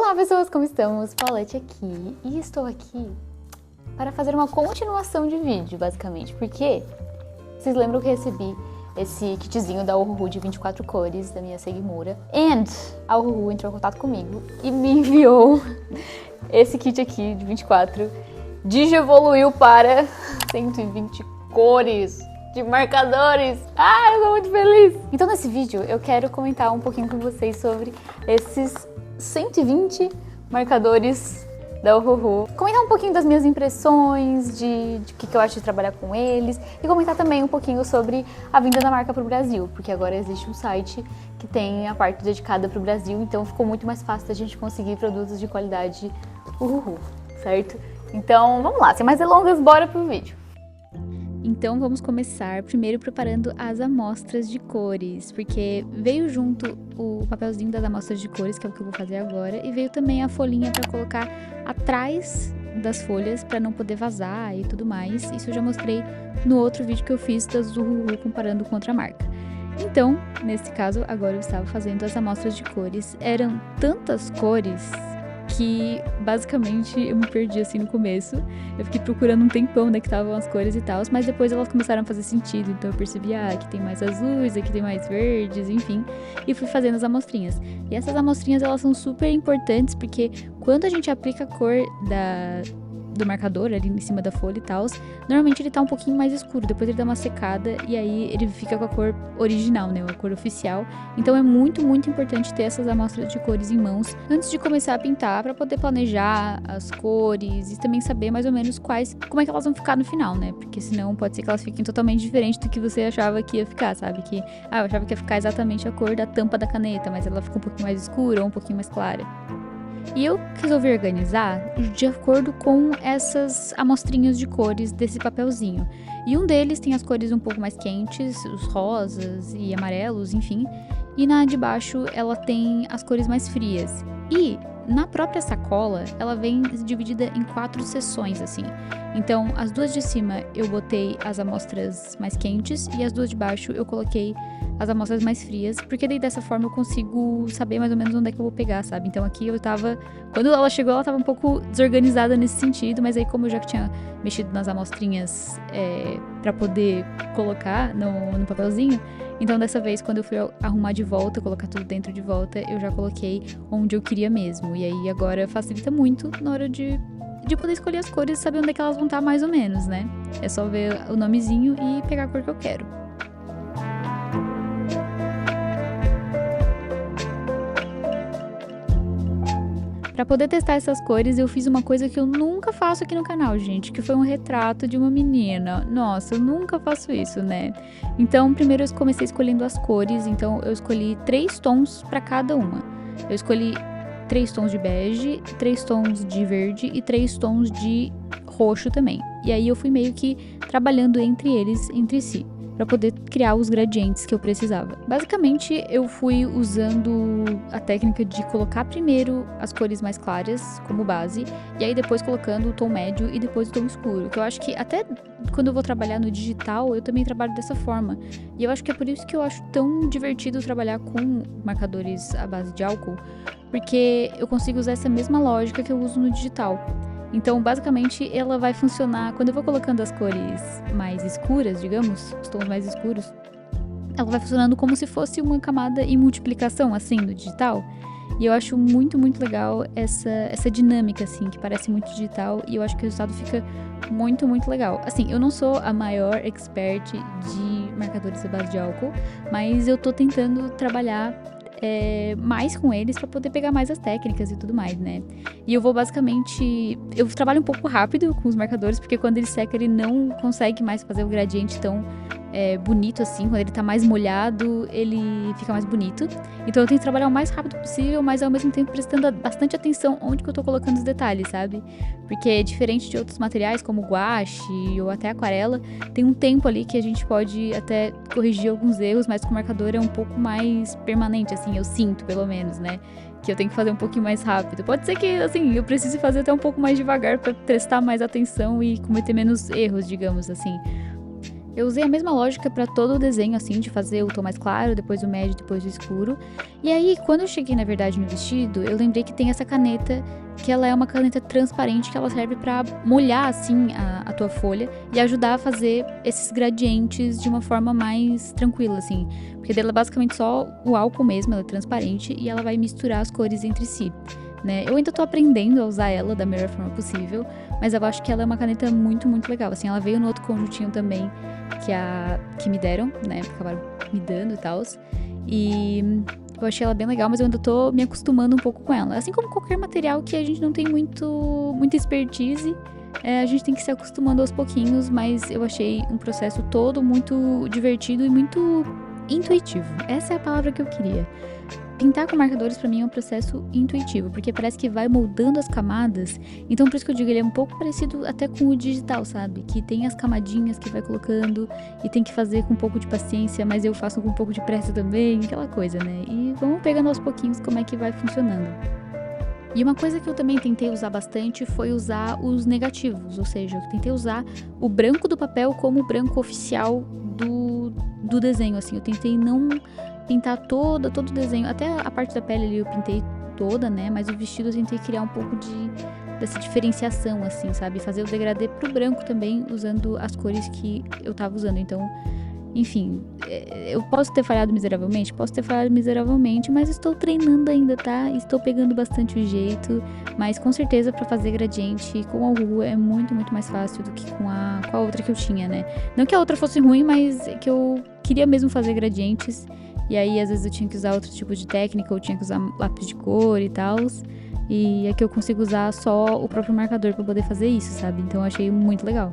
Olá pessoas, como estamos? Paulette aqui e estou aqui para fazer uma continuação de vídeo, basicamente, porque vocês lembram que eu recebi esse kitzinho da Uhuhu de 24 cores, da minha Seguimura, e a Uhuhu entrou em contato comigo e me enviou esse kit aqui de 24, digievoluiu para 120 cores de marcadores. Eu tô muito feliz! Então nesse vídeo eu quero comentar um pouquinho com vocês sobre esses 120 marcadores da Uhuhu. Comentar um pouquinho das minhas impressões, de que eu acho de trabalhar com eles, e comentar também um pouquinho sobre a vinda da marca para o Brasil, porque agora existe um site que tem a parte dedicada para o Brasil, então ficou muito mais fácil da gente conseguir produtos de qualidade Uhuhu, certo? Então vamos lá, sem mais delongas, bora pro vídeo. Então vamos começar primeiro preparando as amostras de cores, porque veio junto o papelzinho das amostras de cores, que é o que eu vou fazer agora, e veio também a folhinha para colocar atrás das folhas para não poder vazar e tudo mais. Isso eu já mostrei no outro vídeo que eu fiz das Uhuhu comparando com outra marca. Então, nesse caso, agora eu estava fazendo as amostras de cores. Eram tantas cores que basicamente eu me perdi assim no começo. Eu fiquei procurando um tempão onde que estavam as cores e tal, mas depois elas começaram a fazer sentido, então eu percebi, aqui tem mais azuis, aqui tem mais verdes, enfim, e fui fazendo as amostrinhas. E essas amostrinhas, elas são super importantes, porque quando a gente aplica a cor do marcador ali em cima da folha e tal, normalmente ele tá um pouquinho mais escuro, depois ele dá uma secada e aí ele fica com a cor original, né, a cor oficial. Então é muito, muito importante ter essas amostras de cores em mãos antes de começar a pintar, para poder planejar as cores e também saber mais ou menos como é que elas vão ficar no final, né, porque senão pode ser que elas fiquem totalmente diferentes do que você achava que ia ficar, sabe, eu achava que ia ficar exatamente a cor da tampa da caneta, mas ela fica um pouquinho mais escura ou um pouquinho mais clara. E eu resolvi organizar de acordo com essas amostrinhas de cores desse papelzinho. E um deles tem as cores um pouco mais quentes, os rosas e amarelos, enfim. E na de baixo ela tem as cores mais frias. E na própria sacola ela vem dividida em 4 seções, assim. Então as duas de cima eu botei as amostras mais quentes e as duas de baixo eu coloquei as amostras mais frias, porque daí dessa forma eu consigo saber mais ou menos onde é que eu vou pegar, sabe? Então aqui quando ela chegou, ela tava um pouco desorganizada nesse sentido, mas aí como eu já tinha mexido nas amostrinhas pra poder colocar no papelzinho, então dessa vez quando eu fui arrumar de volta, colocar tudo dentro de volta, eu já coloquei onde eu queria mesmo. E aí agora facilita muito na hora de poder escolher as cores e saber onde é que elas vão estar mais ou menos, né? É só ver o nomezinho e pegar a cor que eu quero. Pra poder testar essas cores, eu fiz uma coisa que eu nunca faço aqui no canal, gente, que foi um retrato de uma menina. Nossa, eu nunca faço isso, né? Então, primeiro eu comecei escolhendo as cores, então eu escolhi 3 tons pra cada uma. Eu escolhi 3 tons de bege, 3 tons de verde e 3 tons de roxo também. E aí eu fui meio que trabalhando entre si, para poder criar os gradientes que eu precisava. Basicamente, eu fui usando a técnica de colocar primeiro as cores mais claras como base, e aí depois colocando o tom médio e depois o tom escuro, que eu acho que até quando eu vou trabalhar no digital, eu também trabalho dessa forma. E eu acho que é por isso que eu acho tão divertido trabalhar com marcadores à base de álcool, porque eu consigo usar essa mesma lógica que eu uso no digital. Então, basicamente, ela vai funcionar quando eu vou colocando as cores mais escuras, digamos, os tons mais escuros, ela vai funcionando como se fosse uma camada em multiplicação, assim, no digital. E eu acho muito, muito legal essa dinâmica, assim, que parece muito digital, e eu acho que o resultado fica muito, muito legal. Assim, eu não sou a maior expert de marcadores à base de álcool, mas eu tô tentando trabalhar mais com eles pra poder pegar mais as técnicas e tudo mais, né? E eu vou basicamente... Eu trabalho um pouco rápido com os marcadores, porque quando ele seca ele não consegue mais fazer o gradiente tão bonito assim. Quando ele tá mais molhado, ele fica mais bonito. Então eu tenho que trabalhar o mais rápido possível, mas ao mesmo tempo prestando bastante atenção onde que eu tô colocando os detalhes, sabe? Porque diferente de outros materiais, como guache ou até aquarela, tem um tempo ali que a gente pode até corrigir alguns erros, mas com o marcador é um pouco mais permanente, assim, eu sinto, pelo menos, né? Que eu tenho que fazer um pouquinho mais rápido. Pode ser que, assim, eu precise fazer até um pouco mais devagar pra prestar mais atenção e cometer menos erros, digamos assim. Eu usei a mesma lógica para todo o desenho, assim, de fazer o tom mais claro, depois o médio, depois o escuro. E aí, quando eu cheguei, na verdade, no vestido, eu lembrei que tem essa caneta, que ela é uma caneta transparente, que ela serve para molhar, assim, a tua folha e ajudar a fazer esses gradientes de uma forma mais tranquila, assim. Porque dela é basicamente só o álcool mesmo, ela é transparente e ela vai misturar as cores entre si. Né? Eu ainda tô aprendendo a usar ela da melhor forma possível, mas eu acho que ela é uma caneta muito, muito legal. Assim, ela veio no outro conjuntinho também que me deram, né? Acabaram me dando e tal. E eu achei ela bem legal, mas eu ainda tô me acostumando um pouco com ela. Assim como qualquer material que a gente não tem muita expertise, a gente tem que se acostumando aos pouquinhos, mas eu achei um processo todo muito divertido e muito intuitivo. Essa é a palavra que eu queria. Pintar com marcadores pra mim é um processo intuitivo, porque parece que vai moldando as camadas. Então por isso que eu digo, ele é um pouco parecido até com o digital, sabe? Que tem as camadinhas que vai colocando e tem que fazer com um pouco de paciência, mas eu faço com um pouco de pressa também, aquela coisa, né? E vamos pegando aos pouquinhos como é que vai funcionando. E uma coisa que eu também tentei usar bastante foi usar os negativos, ou seja, eu tentei usar o branco do papel como o branco oficial do desenho, assim. Eu tentei não pintar todo o desenho, até a parte da pele ali eu pintei toda, né, mas o vestido eu tentei criar um pouco dessa diferenciação, assim, sabe, fazer o degradê pro branco também, usando as cores que eu tava usando, então, enfim, eu posso ter falhado miseravelmente, mas estou treinando ainda, tá, estou pegando bastante o jeito, mas com certeza pra fazer gradiente com a Uhu é muito, muito mais fácil do que com a outra que eu tinha, né, não que a outra fosse ruim, mas que eu queria mesmo fazer gradientes. E aí, às vezes, eu tinha que usar outro tipo de técnica, ou tinha que usar lápis de cor e tal. E aqui eu consigo usar só o próprio marcador pra poder fazer isso, sabe? Então eu achei muito legal.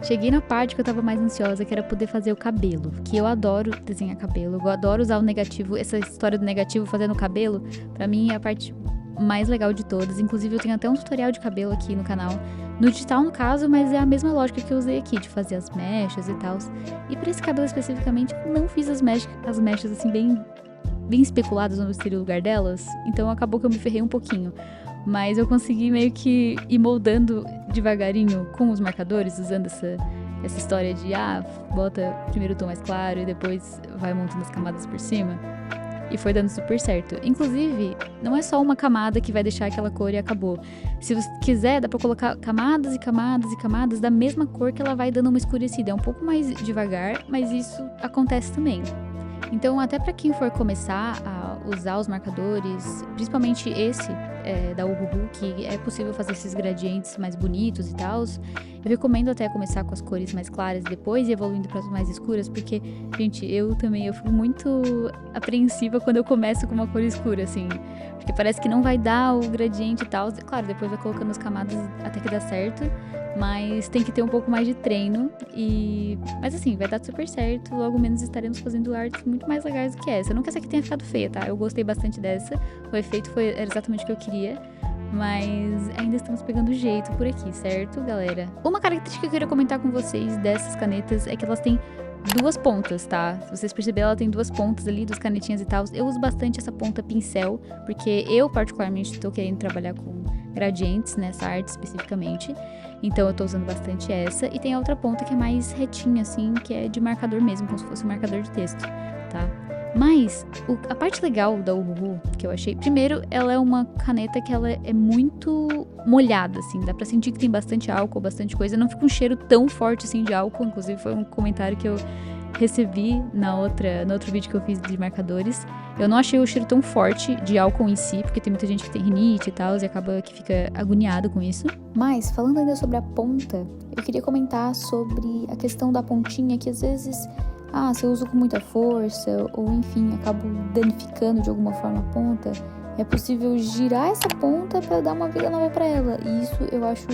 Cheguei na parte que eu tava mais ansiosa, que era poder fazer o cabelo. Que eu adoro desenhar cabelo, eu adoro usar o negativo, essa história do negativo fazendo o cabelo. Pra mim é a parte mais legal de todas. Inclusive eu tenho até um tutorial de cabelo aqui no canal. No digital, no caso, mas é a mesma lógica que eu usei aqui, de fazer as mechas e tal. E pra esse cabelo especificamente, eu não fiz as mechas assim, bem especuladas onde seria o lugar delas. Então acabou que eu me ferrei um pouquinho. Mas eu consegui meio que ir moldando devagarinho com os marcadores, usando essa história de, bota primeiro o tom mais claro e depois vai montando as camadas por cima. E foi dando super certo. Inclusive, não é só uma camada que vai deixar aquela cor e acabou. Se você quiser, dá pra colocar camadas e camadas e camadas da mesma cor que ela vai dando uma escurecida. É um pouco mais devagar, mas isso acontece também. Então, até pra quem for começar a usar os marcadores, principalmente esse da Uhu, que é possível fazer esses gradientes mais bonitos e tal, eu recomendo até começar com as cores mais claras depois e evoluindo para as mais escuras, porque, gente, eu fico muito apreensiva quando eu começo com uma cor escura, assim, porque parece que não vai dar o gradiente e tal. Claro, depois vai colocando as camadas até que dá certo, mas tem que ter um pouco mais de treino mas assim, vai dar super certo, logo menos estaremos fazendo artes muito mais legais do que essa. Não que essa aqui tenha ficado feia, tá? Eu gostei bastante dessa, o efeito era exatamente o que eu queria, mas ainda estamos pegando jeito por aqui, certo, galera? Uma característica que eu queria comentar com vocês dessas canetas é que elas têm duas pontas, tá? Se vocês perceberem, ela tem duas pontas ali, duas canetinhas e tal. Eu uso bastante essa ponta pincel, porque eu particularmente tô querendo trabalhar com gradientes nessa arte especificamente. Então eu tô usando bastante essa. E tem a outra ponta que é mais retinha, assim, que é de marcador mesmo, como se fosse um marcador de texto, tá? Mas a parte legal da Uhu, que eu achei... Primeiro, ela é uma caneta que ela é muito molhada, assim. Dá pra sentir que tem bastante álcool, bastante coisa. Não fica um cheiro tão forte, assim, de álcool. Inclusive, foi um comentário que eu recebi no outro vídeo que eu fiz de marcadores. Eu não achei o cheiro tão forte de álcool em si, porque tem muita gente que tem rinite e tal, e acaba que fica agoniado com isso. Mas, falando ainda sobre a ponta, eu queria comentar sobre a questão da pontinha, que às vezes... se eu uso com muita força, ou enfim, acabo danificando de alguma forma a ponta, é possível girar essa ponta para dar uma vida nova para ela. E isso eu acho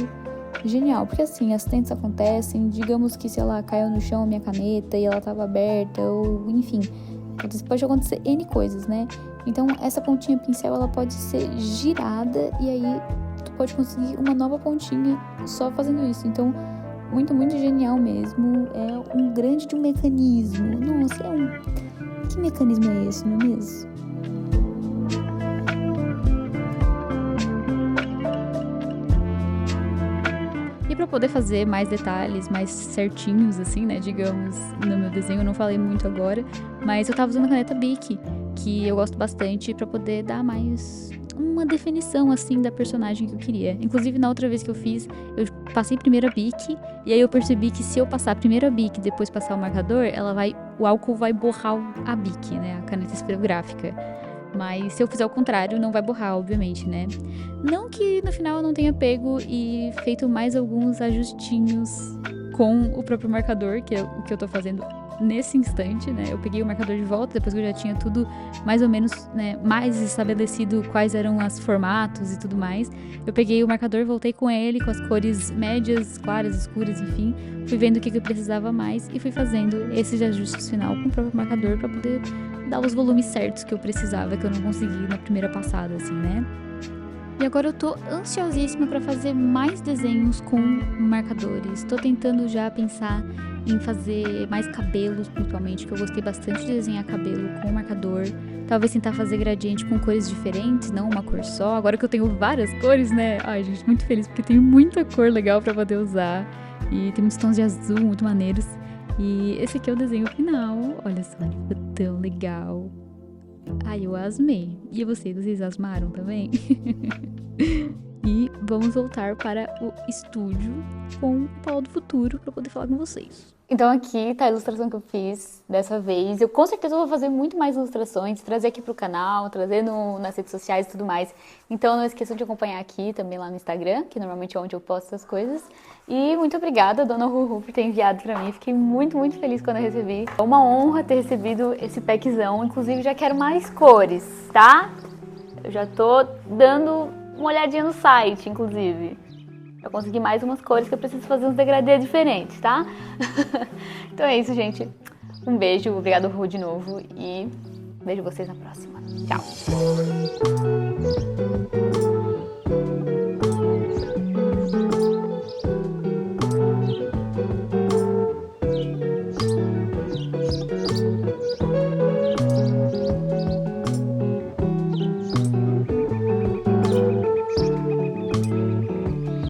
genial, porque assim, acidentes acontecem, digamos que, sei lá, caiu no chão a minha caneta e ela tava aberta, ou enfim, pode acontecer N coisas, né? Então, essa pontinha pincel, ela pode ser girada e aí tu pode conseguir uma nova pontinha só fazendo isso. Então, muito, muito genial mesmo. É um grande de um mecanismo. Nossa, que mecanismo é esse, não é mesmo? poder fazer mais detalhes, mais certinhos, assim, né, digamos, no meu desenho. Eu não falei muito agora, mas eu tava usando a caneta Bic, que eu gosto bastante, pra poder dar mais uma definição, assim, da personagem que eu queria. Inclusive, na outra vez que eu fiz, eu passei primeiro a Bic, e aí eu percebi que se eu passar primeiro a Bic e depois passar o marcador, o álcool vai borrar a Bic, né, a caneta esferográfica. Mas se eu fizer o contrário, não vai borrar, obviamente, né? Não que no final eu não tenha pego e feito mais alguns ajustinhos com o próprio marcador, que é o que eu tô fazendo nesse instante, né? Eu peguei o marcador de volta, depois que eu já tinha tudo mais ou menos, né, mais estabelecido quais eram os formatos e tudo mais. Eu peguei o marcador, voltei com ele, com as cores médias, claras, escuras, enfim. Fui vendo o que eu precisava mais e fui fazendo esses ajustes final com o próprio marcador pra poder dar os volumes certos que eu precisava, que eu não consegui na primeira passada, assim, né? E agora eu tô ansiosíssima pra fazer mais desenhos com marcadores. Tô tentando já pensar em fazer mais cabelos, principalmente, que eu gostei bastante de desenhar cabelo com marcador. Talvez tentar fazer gradiente com cores diferentes, não uma cor só. Agora que eu tenho várias cores, né? Ai, gente, muito feliz, porque tenho muita cor legal pra poder usar. E tem muitos tons de azul muito maneiros. E esse aqui é o desenho final. Olha só, ele ficou tão legal. Ai, eu asmei. E vocês asmaram também? E vamos voltar para o estúdio com o Paulo do Futuro para poder falar com vocês. Então aqui tá a ilustração que eu fiz dessa vez. Eu com certeza vou fazer muito mais ilustrações, trazer aqui pro canal, trazer nas redes sociais e tudo mais. Então não esqueçam de acompanhar aqui também lá no Instagram, que normalmente é onde eu posto essas coisas. E muito obrigada, dona Ruhu, por ter enviado pra mim. Fiquei muito, muito feliz quando eu recebi. É uma honra ter recebido esse packzão. Inclusive já quero mais cores, tá? Eu já tô dando uma olhadinha no site, inclusive. Eu consegui mais umas cores que eu preciso fazer uns degradês diferentes, tá? Então é isso, gente. Um beijo, obrigado, Ru, de novo. E vejo vocês na próxima. Tchau!